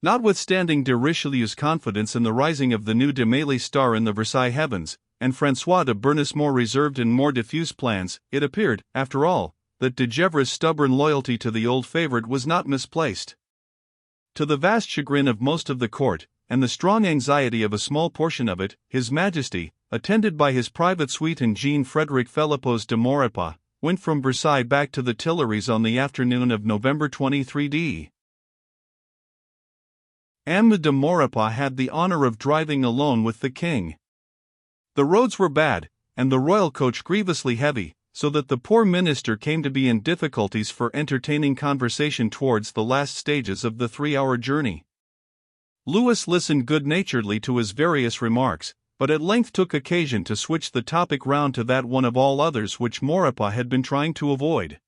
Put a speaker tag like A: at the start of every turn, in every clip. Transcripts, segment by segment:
A: Notwithstanding de Richelieu's confidence in the rising of the new de Mailly star in the Versailles heavens, and François de Bernais' more reserved and more diffuse plans, it appeared, after all, that de Gesvres's stubborn loyalty to the old favorite was not misplaced. To the vast chagrin of most of the court, and the strong anxiety of a small portion of it, His Majesty, attended by his private suite and Jean-Frédéric Philippos de Maurepas, went from Versailles back to the Tuileries on the afternoon of November 23d. M. de Maurepas had the honor of driving alone with the king. The roads were bad, and the royal coach grievously heavy, so that the poor minister came to be in difficulties for entertaining conversation towards the last stages of the 3-hour journey. Louis listened good-naturedly to his various remarks, but at length took occasion to switch the topic round to that one of all others which Maurepas had been trying to avoid.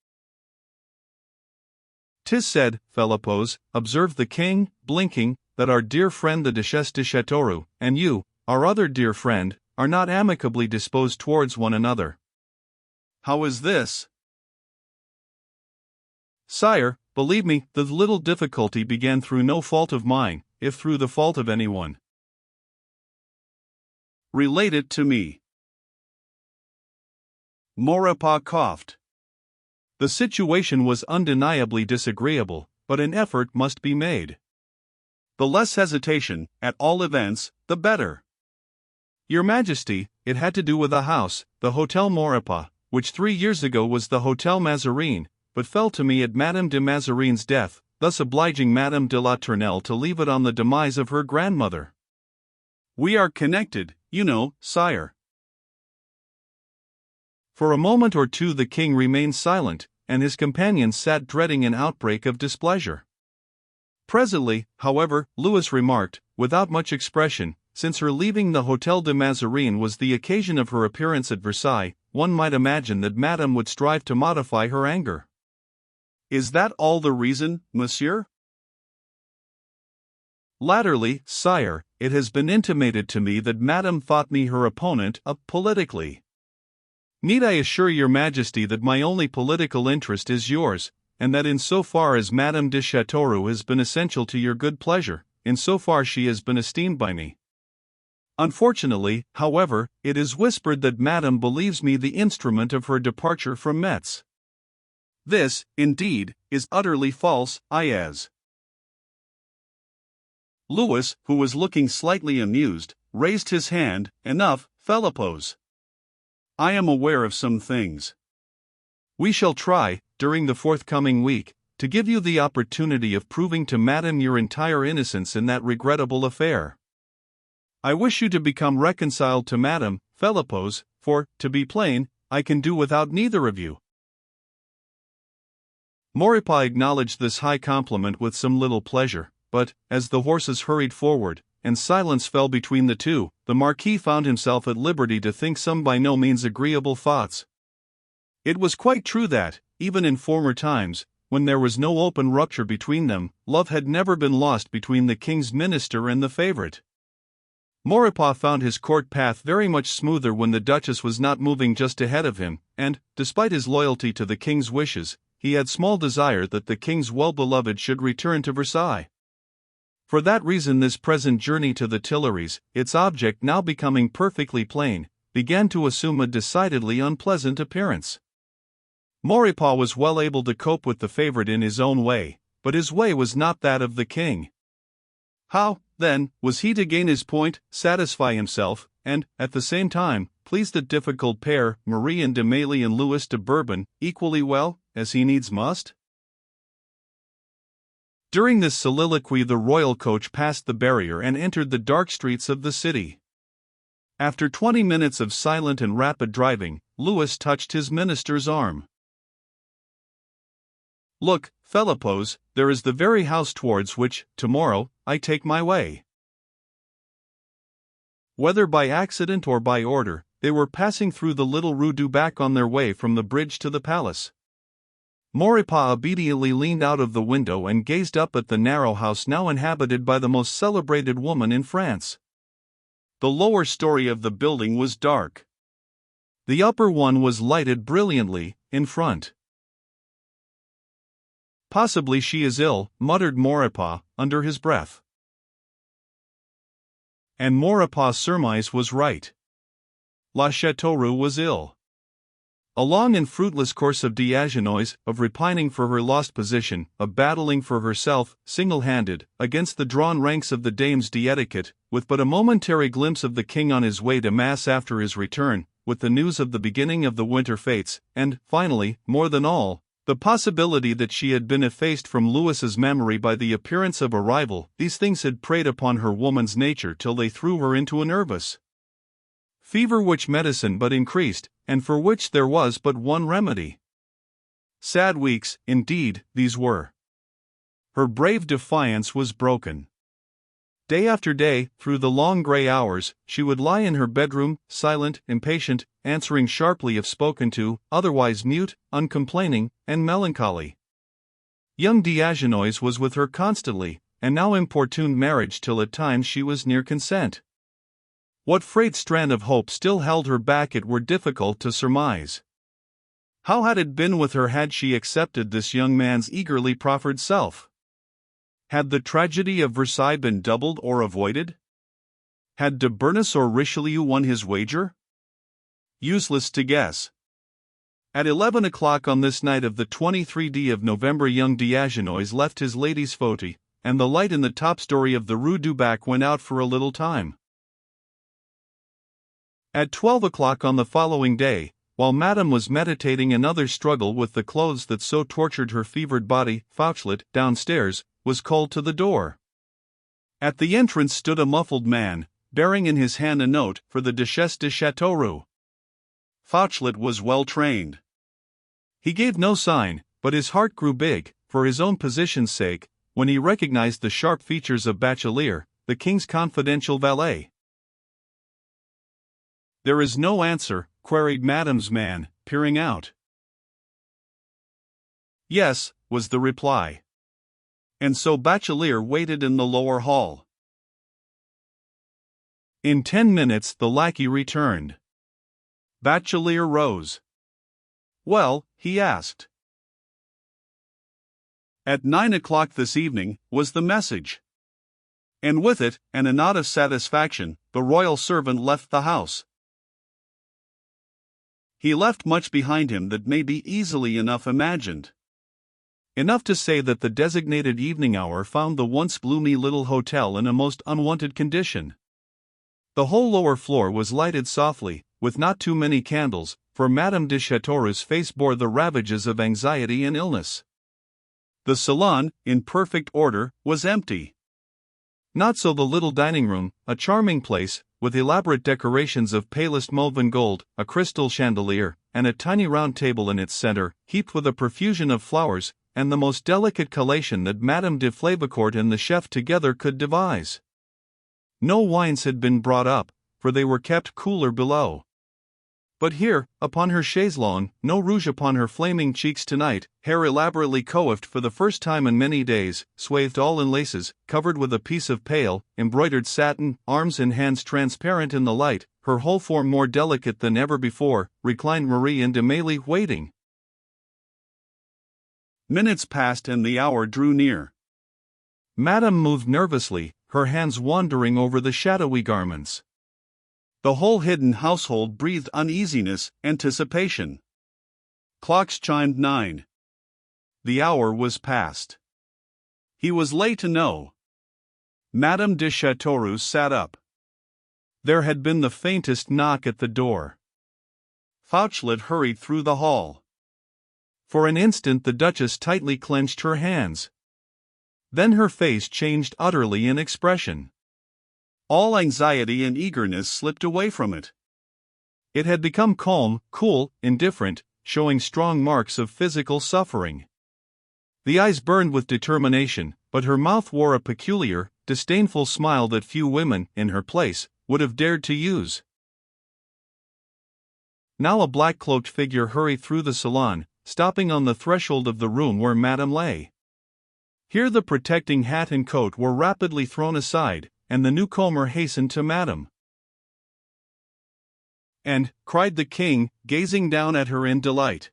A: "'Tis said, Philippos," observed the king, blinking, "that our dear friend the Duchesse de Châteauroux, and you, our other dear friend, are not amicably disposed towards one another." "How is this?" "Sire, believe me, the little difficulty began through no fault of mine, if through the fault of anyone." "Relate it to me." Maurepas coughed. The situation was undeniably disagreeable, but an effort must be made. "The less hesitation, at all events, the better." "Your Majesty, it had to do with a house, the Hotel Maurepas, which 3 years ago was the Hotel Mazarin, but fell to me at Madame de Mazarin's death, thus obliging Madame de la Tournelle to leave it on the demise of her grandmother." "We are connected, you know, sire." For a moment or two the king remained silent, and his companions sat dreading an outbreak of displeasure. Presently, however, Louis remarked, without much expression, "Since her leaving the Hotel de Mazarin was the occasion of her appearance at Versailles, one might imagine that Madame would strive to modify her anger." "Is that all the reason, monsieur?" "Latterly, sire, it has been intimated to me that Madame thought me her opponent, politically. Need I assure your Majesty that my only political interest is yours, and that in so far as Madame de Châteauroux has been essential to your good pleasure, in so far she has been esteemed by me. Unfortunately, however, it is whispered that Madame believes me the instrument of her departure from Metz. This, indeed, is utterly false, Iaz." Louis, who was looking slightly amused, raised his hand. "Enough, Philippos. I am aware of some things. We shall try, during the forthcoming week, to give you the opportunity of proving to Madame your entire innocence in that regrettable affair. I wish you to become reconciled to Madame, Philippos, for, to be plain, I can do without neither of you." Maurepas acknowledged this high compliment with some little pleasure, but, as the horses hurried forward, and silence fell between the two, the Marquis found himself at liberty to think some by no means agreeable thoughts. It was quite true that, even in former times, when there was no open rupture between them, love had never been lost between the king's minister and the favorite. Maurepas found his court path very much smoother when the Duchess was not moving just ahead of him, and, despite his loyalty to the king's wishes, he had small desire that the king's well-beloved should return to Versailles. For that reason this present journey to the Tuileries, its object now becoming perfectly plain, began to assume a decidedly unpleasant appearance. Maurepas was well able to cope with the favorite in his own way, but his way was not that of the king. How, then, was he to gain his point, satisfy himself, and, at the same time, please the difficult pair, Marie and de Mailly and Louis de Bourbon, equally well, as he needs must? During this soliloquy the royal coach passed the barrier and entered the dark streets of the city. After 20 minutes of silent and rapid driving, Louis touched his minister's arm. "Look, Philippos, there is the very house towards which, tomorrow, I take my way." Whether by accident or by order, they were passing through the little Rue du Bac on their way from the bridge to the palace. Maurepas obediently leaned out of the window and gazed up at the narrow house now inhabited by the most celebrated woman in France. The lower story of the building was dark. The upper one was lighted brilliantly, in front. "Possibly she is ill," muttered Maurepas, under his breath. And Maurepas' surmise was right. La Châteauroux was ill. A long and fruitless course of Diagenois, of repining for her lost position, of battling for herself, single-handed, against the drawn ranks of the dames d'etiquette, with but a momentary glimpse of the king on his way to mass after his return, with the news of the beginning of the winter fetes, and, finally, more than all, the possibility that she had been effaced from Louis's memory by the appearance of a rival. These things had preyed upon her woman's nature till they threw her into a nervous fever which medicine but increased, and for which there was but one remedy. Sad weeks, indeed, these were. Her brave defiance was broken. Day after day, through the long grey hours, she would lie in her bedroom, silent, impatient, answering sharply if spoken to, otherwise mute, uncomplaining, and melancholy. Young Diagenois was with her constantly, and now importuned marriage till at times she was near consent. What frayed strand of hope still held her back it were difficult to surmise. How had it been with her had she accepted this young man's eagerly proffered self? Had the tragedy of Versailles been doubled or avoided? Had de Bernis or Richelieu won his wager? Useless to guess. At 11 o'clock on this night of the 23d of November young Diagenois left his lady's fauteuil, and the light in the top story of the Rue du Bac went out for a little time. At 12 o'clock on the following day, while Madame was meditating another struggle with the clothes that so tortured her fevered body, Fauchelet, downstairs, was called to the door. At the entrance stood a muffled man, bearing in his hand a note for the Duchesse de Châteauroux. Fauchelet was well trained. He gave no sign, but his heart grew big, for his own position's sake, when he recognized the sharp features of Bachelier, the king's confidential valet. "There is no answer?" queried Madame's man, peering out. "Yes," was the reply. And so Bachelier waited in the lower hall. In 10 minutes the lackey returned. Bachelier rose. "Well?" he asked. "At 9 o'clock this evening," was the message. And with it, and a nod of satisfaction, the royal servant left the house. He left much behind him that may be easily enough imagined. Enough to say that the designated evening hour found the once gloomy little hotel in a most unwonted condition. The whole lower floor was lighted softly, with not too many candles, for Madame de Châteauroux's face bore the ravages of anxiety and illness. The salon, in perfect order, was empty. Not so the little dining room, a charming place, with elaborate decorations of palest mauve and gold, a crystal chandelier, and a tiny round table in its center, heaped with a profusion of flowers, and the most delicate collation that Madame de Flavicourt and the chef together could devise. No wines had been brought up, for they were kept cooler below. But here, upon her chaise longue, no rouge upon her flaming cheeks tonight, hair elaborately coiffed for the first time in many days, swathed all in laces, covered with a piece of pale, embroidered satin, arms and hands transparent in the light, her whole form more delicate than ever before, reclined Marie and Amélie waiting. Minutes passed and the hour drew near. Madame moved nervously, her hands wandering over the shadowy garments. The whole hidden household breathed uneasiness, anticipation. Clocks chimed 9. The hour was past. He was late to know. Madame de Châteauroux sat up. There had been the faintest knock at the door. Fauchelet hurried through the hall. For an instant the Duchess tightly clenched her hands. Then her face changed utterly in expression. All anxiety and eagerness slipped away from it. It had become calm, cool, indifferent, showing strong marks of physical suffering. The eyes burned with determination, but her mouth wore a peculiar, disdainful smile that few women, in her place, would have dared to use. Now a black-cloaked figure hurried through the salon, stopping on the threshold of the room where Madame lay. Here the protecting hat and coat were rapidly thrown aside, and the newcomer hastened to Madame. "And," cried the king, gazing down at her in delight.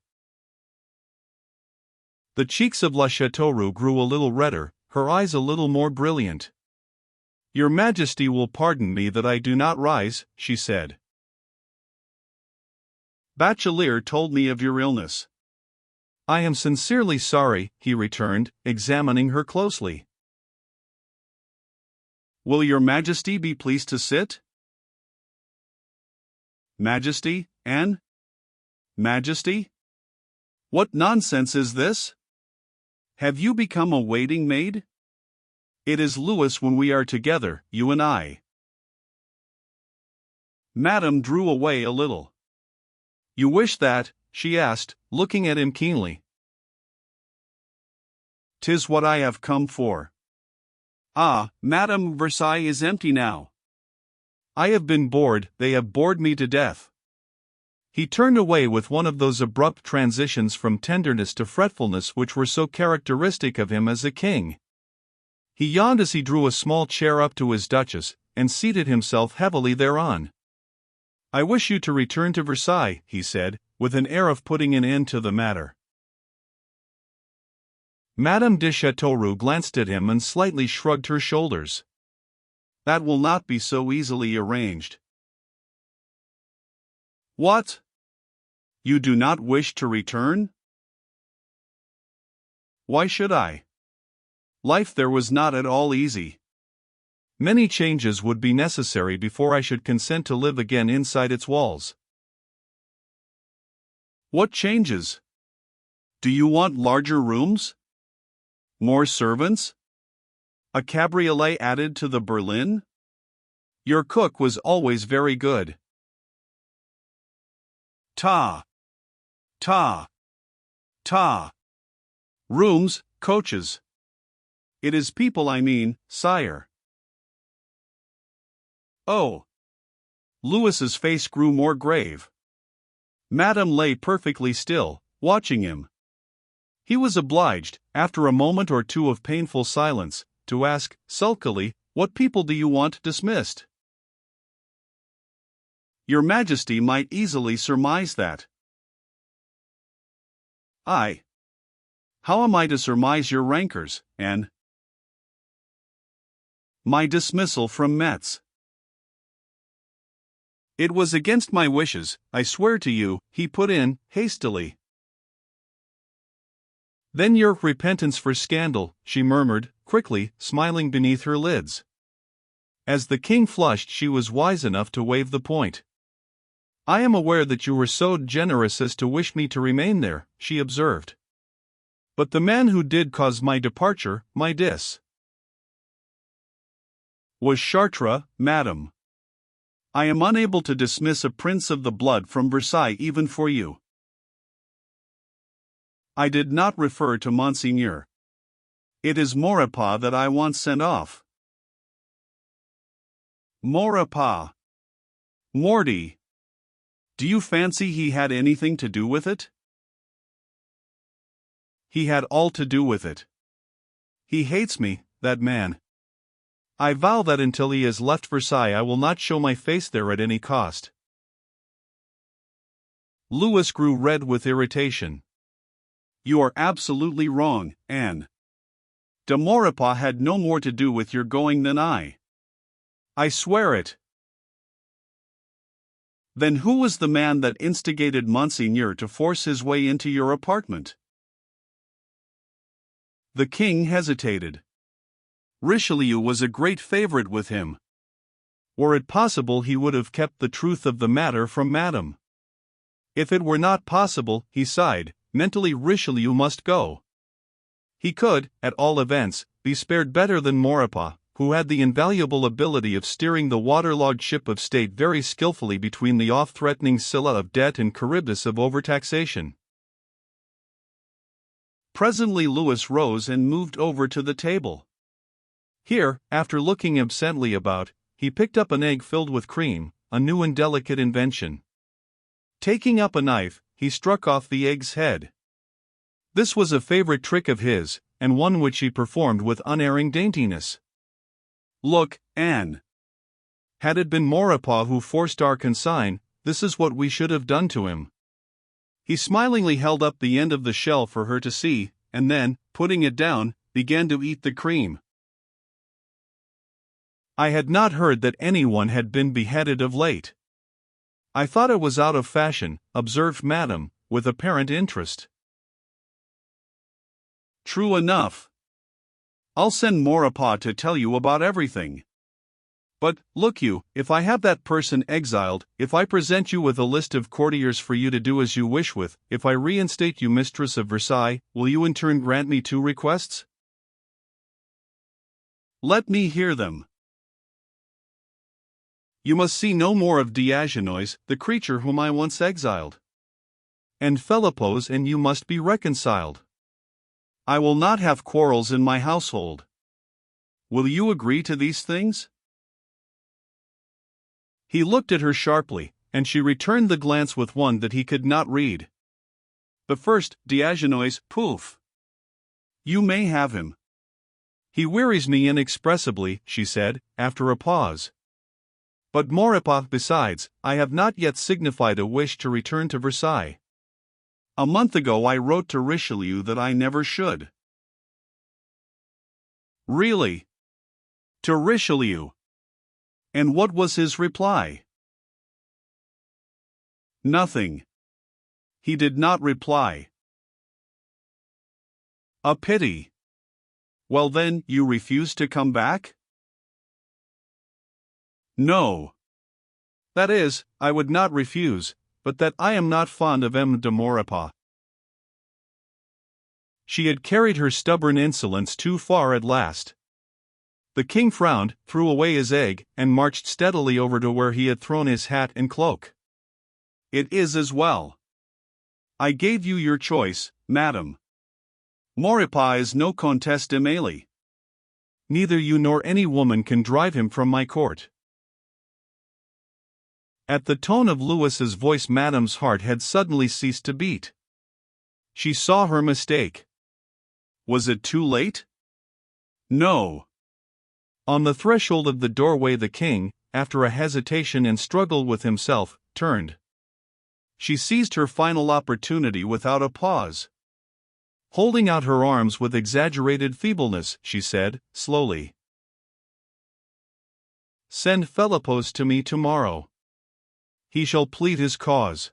A: The cheeks of La Châteauroux grew a little redder, her eyes a little more brilliant. "Your Majesty will pardon me that I do not rise," she said. "Bachelier told me of your illness." "I am sincerely sorry," he returned, examining her closely. "Will your Majesty be pleased to sit?" "Majesty, and Majesty? What nonsense is this? Have you become a waiting maid? It is Louis when we are together, you and I." Madame drew away a little. "You wish that?" she asked, looking at him keenly. "'Tis what I have come for." "Ah, Madame, Versailles is empty now." "I have been bored, they have bored me to death." He turned away with one of those abrupt transitions from tenderness to fretfulness which were so characteristic of him as a king. He yawned as he drew a small chair up to his Duchess, and seated himself heavily thereon. "I wish you to return to Versailles," he said, with an air of putting an end to the matter. Madame de Châteauroux glanced at him and slightly shrugged her shoulders. "That will not be so easily arranged." "What? You do not wish to return?" "Why should I? Life there was not at all easy. Many changes would be necessary before I should consent to live again inside its walls." "What changes? Do you want larger rooms? More servants? A cabriolet added to the berlin? Your cook was always very good." "Ta! Ta! Ta! Rooms, coaches. It is people I mean, sire." "Oh." Louis's face grew more grave. Madame lay perfectly still, watching him. He was obliged, after a moment or two of painful silence, to ask, sulkily, "What people do you want dismissed?" "Your Majesty might easily surmise that." "I? How am I to surmise your rancors, and my dismissal from Metz?" "It was against my wishes, I swear to you," he put in, hastily. "Then your repentance for scandal," she murmured, quickly, smiling beneath her lids. As the king flushed, she was wise enough to waive the point. "I am aware that you were so generous as to wish me to remain there," she observed. "But the man who did cause my departure, was Chartres, madame. I am unable to dismiss a prince of the blood from Versailles even for you." "I did not refer to Monseigneur. It is Maurepas that I want sent off." "Maurepas? Morty! Do you fancy he had anything to do with it?" "He had all to do with it. He hates me, that man. I vow that until he has left Versailles I will not show my face there at any cost." Louis grew red with irritation. "You are absolutely wrong, Anne. De Maurepas had no more to do with your going than I. I swear it." "Then who was the man that instigated Monseigneur to force his way into your apartment?" The king hesitated. Richelieu was a great favorite with him. Were it possible, he would have kept the truth of the matter from Madame. If it were not possible, he sighed, mentally Richelieu must go. He could, at all events, be spared better than Maurepas, who had the invaluable ability of steering the waterlogged ship of state very skillfully between the oft-threatening Scylla of debt and Charybdis of overtaxation. Presently Louis rose and moved over to the table. Here, after looking absently about, he picked up an egg filled with cream, a new and delicate invention. Taking up a knife, he struck off the egg's head. This was a favorite trick of his, and one which he performed with unerring daintiness. "Look, Anne. Had it been Maurepas who forced our consigne, this is what we should have done to him." He smilingly held up the end of the shell for her to see, and then, putting it down, began to eat the cream. I had not heard that anyone had been beheaded of late. I thought it was out of fashion, observed Madame, with apparent interest. True enough. I'll send Maurepas to tell you about everything. But, look you, if I have that person exiled, if I present you with a list of courtiers for you to do as you wish with, if I reinstate you mistress of Versailles, will you in turn grant me 2 requests? Let me hear them. You must see no more of Diagenois, the creature whom I once exiled. And Philippos and you must be reconciled. I will not have quarrels in my household. Will you agree to these things? He looked at her sharply, and she returned the glance with one that he could not read. The first, Diagenois, poof. You may have him. He wearies me inexpressibly, she said, after a pause. But Maurepas, besides, I have not yet signified a wish to return to Versailles. A month ago I wrote to Richelieu that I never should. Really? To Richelieu? And what was his reply? Nothing. He did not reply. A pity. Well then, you refuse to come back? No. That is, I would not refuse, but that I am not fond of M. de Maurepas. She had carried her stubborn insolence too far at last. The king frowned, threw away his egg, and marched steadily over to where he had thrown his hat and cloak. It is as well. I gave you your choice, madam. Maurepas is no Comtesse de Mailly. Neither you nor any woman can drive him from my court. At the tone of Louis's voice, Madame's heart had suddenly ceased to beat. She saw her mistake. Was it too late? No. On the threshold of the doorway the king, after a hesitation and struggle with himself, turned. She seized her final opportunity without a pause. Holding out her arms with exaggerated feebleness, she said, slowly, "Send Philippos to me tomorrow. He shall plead his cause."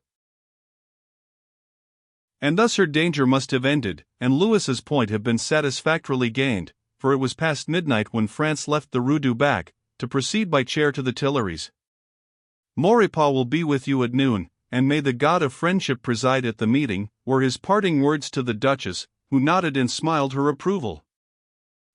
A: And thus her danger must have ended, and Louis's point have been satisfactorily gained, for it was past midnight when France left the Rue du Bac, to proceed by chair to the Tuileries. "Maurepas will be with you at noon, and may the God of friendship preside at the meeting," were his parting words to the Duchess, who nodded and smiled her approval.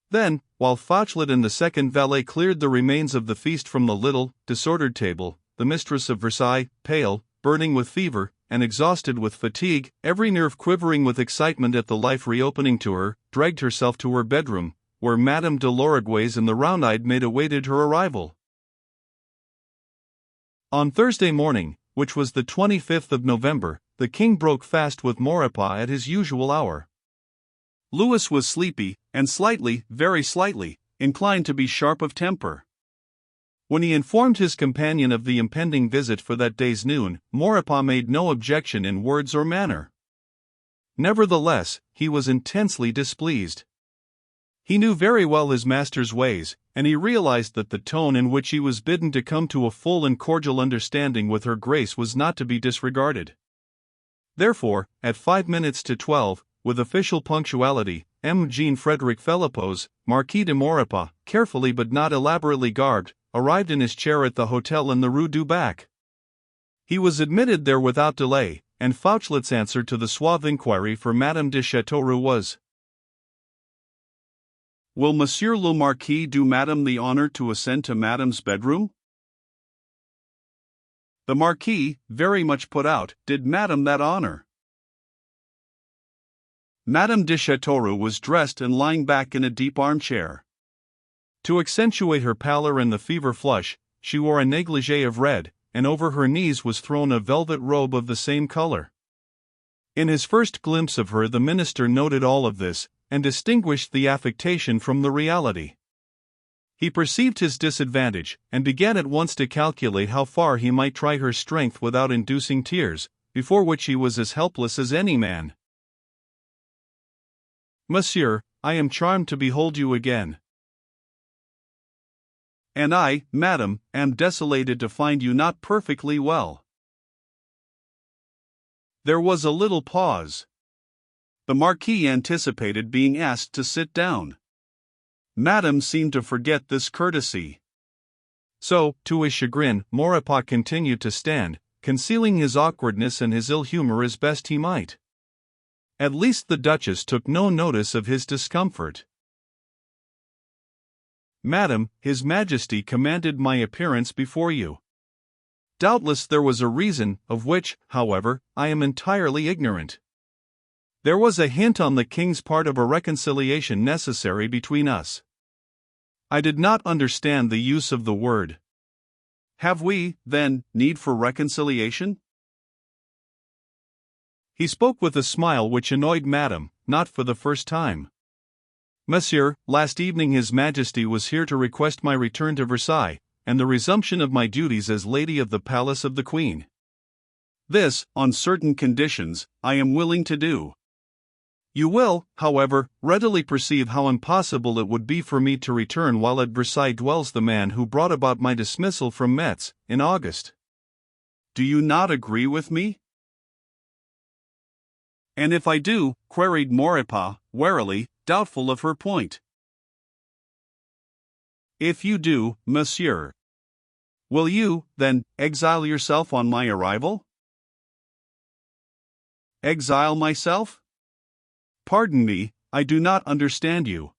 A: Then, while Fauchelet and the second valet cleared the remains of the feast from the little, disordered table, the mistress of Versailles, pale, burning with fever, and exhausted with fatigue, every nerve quivering with excitement at the life reopening to her, dragged herself to her bedroom, where Madame de Lorigues and the round-eyed maid awaited her arrival. On Thursday morning, which was the 25th of November, the king broke fast with Maurepas at his usual hour. Louis was sleepy, and slightly, very slightly, inclined to be sharp of temper. When he informed his companion of the impending visit for that day's noon, Maurepas made no objection in words or manner. Nevertheless, he was intensely displeased. He knew very well his master's ways, and he realized that the tone in which he was bidden to come to a full and cordial understanding with her grace was not to be disregarded. Therefore, at 11:05, with official punctuality, M. Jean-Frédéric Philippos, Marquis de Maurepas, carefully but not elaborately garbed, arrived in his chair at the hotel in the Rue du Bac. He was admitted there without delay, and Fauchelet's answer to the suave inquiry for Madame de Châteauroux was, "Will Monsieur le Marquis do Madame the honor to ascend to Madame's bedroom?" The Marquis, very much put out, did Madame that honor. Madame de Châteauroux was dressed and lying back in a deep armchair. To accentuate her pallor and the fever flush, she wore a negligée of red, and over her knees was thrown a velvet robe of the same color. In his first glimpse of her the minister noted all of this, and distinguished the affectation from the reality. He perceived his disadvantage, and began at once to calculate how far he might try her strength without inducing tears, before which he was as helpless as any man. "Monsieur, I am charmed to behold you again. And I, madam, am desolated to find you not perfectly well. There was a little pause. The Marquis anticipated being asked to sit down. Madame seemed to forget this courtesy. So, to his chagrin, Maurepas continued to stand, concealing his awkwardness and his ill humor as best he might. At least the Duchess took no notice of his discomfort. Madam, His Majesty commanded my appearance before you. Doubtless there was a reason, of which, however, I am entirely ignorant. There was a hint on the king's part of a reconciliation necessary between us. I did not understand the use of the word. Have we, then, need for reconciliation? He spoke with a smile which annoyed Madame, not for the first time. Monsieur, last evening His Majesty was here to request my return to Versailles, and the resumption of my duties as Lady of the Palace of the Queen. This, on certain conditions, I am willing to do. You will, however, readily perceive how impossible it would be for me to return while at Versailles dwells the man who brought about my dismissal from Metz, in August. Do you not agree with me? And if I do, queried Maurepas, warily, doubtful of her point. If you do, monsieur, will you, then, exile yourself on my arrival? Exile myself? Pardon me, I do not understand you.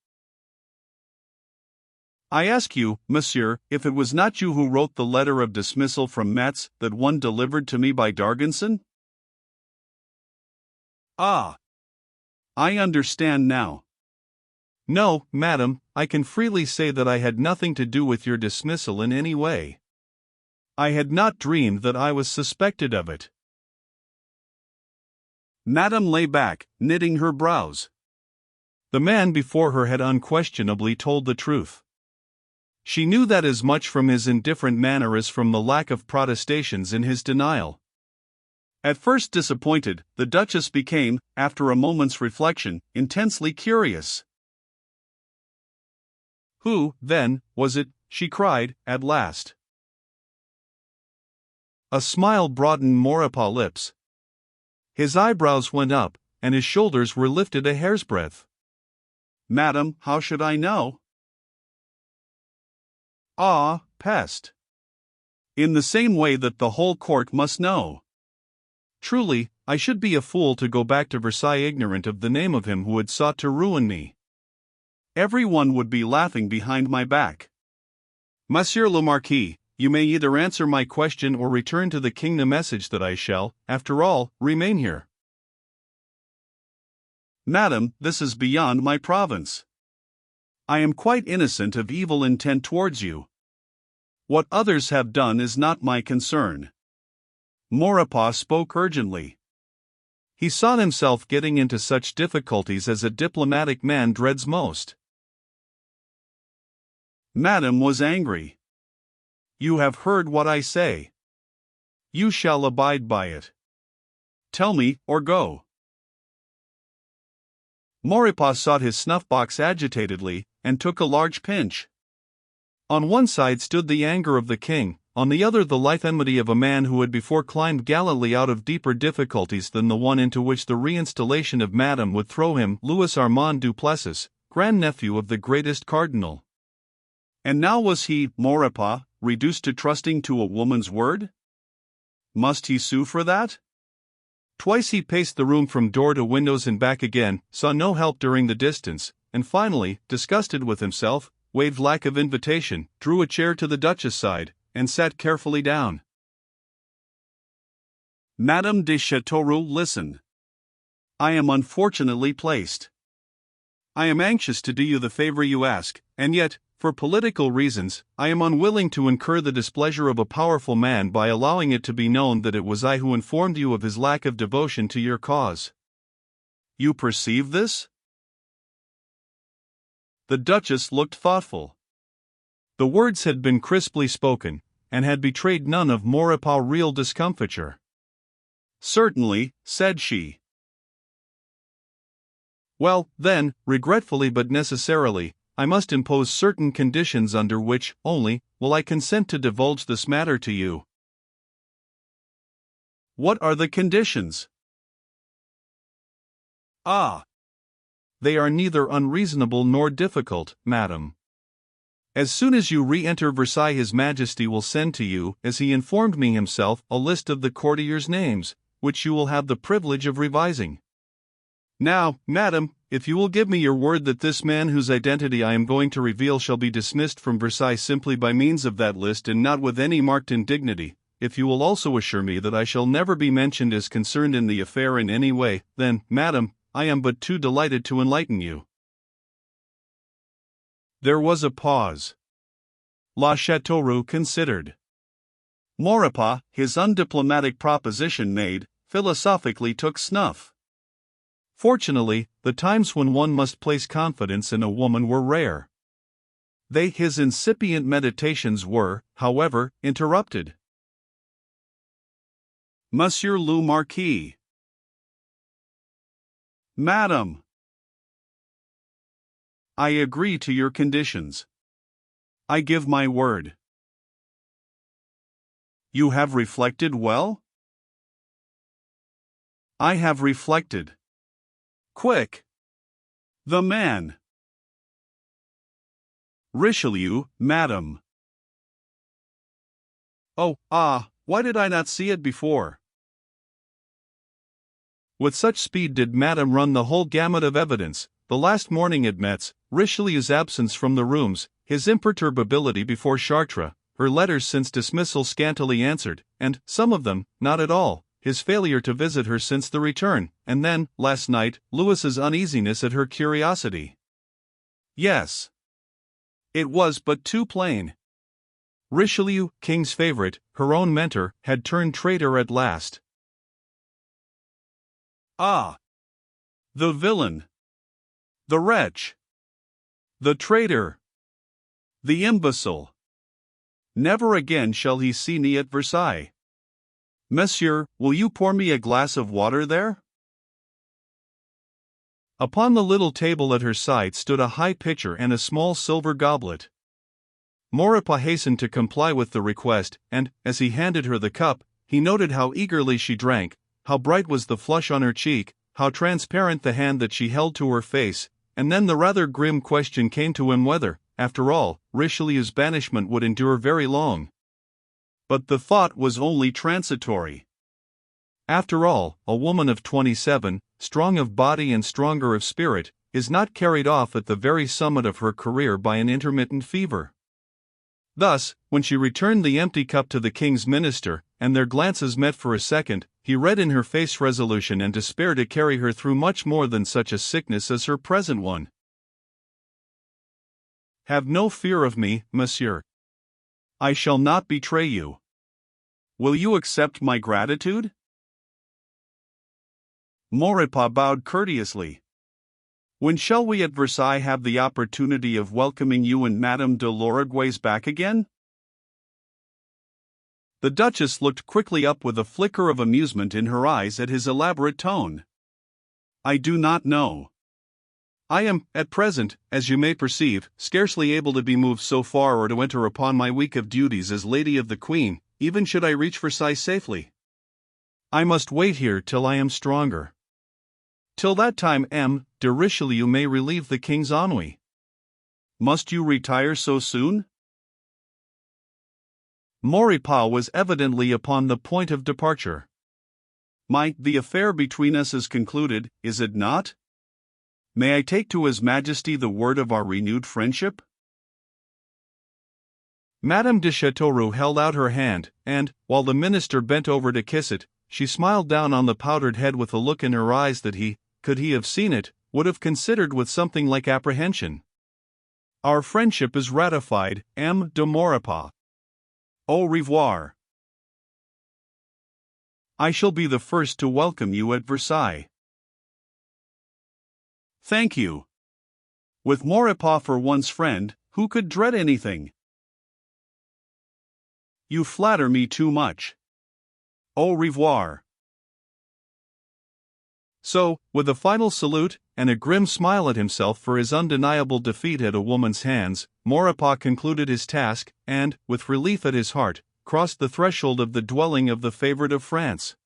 A: I ask you, monsieur, if it was not you who wrote the letter of dismissal from Metz, that one delivered to me by D'Argenson? Ah! I understand now. No, madam, I can freely say that I had nothing to do with your dismissal in any way. I had not dreamed that I was suspected of it. Madame lay back, knitting her brows. The man before her had unquestionably told the truth. She knew that as much from his indifferent manner as from the lack of protestations in his denial. At first disappointed, the Duchess became, after a moment's reflection, intensely curious. Who, then, was it, she cried, at last. A smile broadened Maurepas' lips. His eyebrows went up, and his shoulders were lifted a hair's breadth. Madam, how should I know? Ah, peste! In the same way that the whole court must know. Truly, I should be a fool to go back to Versailles ignorant of the name of him who had sought to ruin me. Every one would be laughing behind my back. Monsieur le Marquis, you may either answer my question or return to the king the message that I shall, after all, remain here. Madam, this is beyond my province. I am quite innocent of evil intent towards you. What others have done is not my concern. Maurepas spoke urgently. He saw himself getting into such difficulties as a diplomatic man dreads most. Madame was angry. You have heard what I say. You shall abide by it. Tell me, or go. Maurepas sought his snuff-box agitatedly, and took a large pinch. On one side stood the anger of the king, on the other the lithe enmity of a man who had before climbed gallantly out of deeper difficulties than the one into which the reinstallation of Madame would throw him, Louis Armand Duplessis, grandnephew of the greatest cardinal. And now was he, Maurepas, reduced to trusting to a woman's word? Must he sue for that? Twice he paced the room from door to windows and back again, saw no help during the distance, and finally, disgusted with himself, waved lack of invitation, drew a chair to the Duchess' side, and sat carefully down. Madame de Châteauroux listened. I am unfortunately placed. I am anxious to do you the favor you ask, and yet, for political reasons, I am unwilling to incur the displeasure of a powerful man by allowing it to be known that it was I who informed you of his lack of devotion to your cause. You perceive this? The Duchess looked thoughtful. The words had been crisply spoken, and had betrayed none of Maurepas' real discomfiture. Certainly, said she. Well, then, regretfully but necessarily, I must impose certain conditions under which, only, will I consent to divulge this matter to you. What are the conditions? Ah! They are neither unreasonable nor difficult, madam. As soon as you re-enter Versailles, His Majesty will send to you, as he informed me himself, a list of the courtiers' names, which you will have the privilege of revising. Now, madam, if you will give me your word that this man whose identity I am going to reveal shall be dismissed from Versailles simply by means of that list and not with any marked indignity, if you will also assure me that I shall never be mentioned as concerned in the affair in any way, then, madam, I am but too delighted to enlighten you. There was a pause. La Châteauroux considered. Maurepas, his undiplomatic proposition made, philosophically took snuff. Fortunately, the times when one must place confidence in a woman were rare. His incipient meditations were, however, interrupted. Monsieur le Marquis. Madam. I agree to your conditions. I give my word. You have reflected well? I have reflected. Quick! The man. Richelieu, madam. Oh, why did I not see it before? With such speed did madam run the whole gamut of evidence, the last morning at Metz, Richelieu's absence from the rooms, his imperturbability before Chartres, her letters since dismissal scantily answered, and, some of them, not at all, his failure to visit her since the return, and then, last night, Louis's uneasiness at her curiosity. Yes. It was but too plain. Richelieu, king's favorite, her own mentor, had turned traitor at last. Ah! The villain! The wretch! The traitor! The imbecile! Never again shall he see me at Versailles. Monsieur, will you pour me a glass of water there? Upon the little table at her side stood a high pitcher and a small silver goblet. Maurepas hastened to comply with the request, and, as he handed her the cup, he noted how eagerly she drank, how bright was the flush on her cheek, how transparent the hand that she held to her face, and then the rather grim question came to him whether, after all, Richelieu's banishment would endure very long. But the thought was only transitory. After all, a woman of 27, strong of body and stronger of spirit, is not carried off at the very summit of her career by an intermittent fever. Thus, when she returned the empty cup to the king's minister, and their glances met for a second, he read in her face resolution and despair to carry her through much more than such a sickness as her present one. Have no fear of me, monsieur. I shall not betray you. Will you accept my gratitude? Maurepas bowed courteously. When shall we at Versailles have the opportunity of welcoming you and Madame de l'Uruguay's back again? The Duchess looked quickly up with a flicker of amusement in her eyes at his elaborate tone. I do not know. I am, at present, as you may perceive, scarcely able to be moved so far or to enter upon my week of duties as Lady of the Queen, even should I reach Versailles safely. I must wait here till I am stronger. Till that time M. de Richelieu may relieve the king's ennui. Must you retire so soon? Maurepas was evidently upon the point of departure. The affair between us is concluded, is it not? May I take to His Majesty the word of our renewed friendship? Madame de Châteauroux held out her hand, and, while the minister bent over to kiss it, she smiled down on the powdered head with a look in her eyes that he, could he have seen it, would have considered with something like apprehension. Our friendship is ratified, M. de Maurepas. Au revoir. I shall be the first to welcome you at Versailles. Thank you. With Maurepas for one's friend, who could dread anything? You flatter me too much. Au revoir. So, with a final salute, and a grim smile at himself for his undeniable defeat at a woman's hands, Maurepas concluded his task, and, with relief at his heart, crossed the threshold of the dwelling of the favorite of France.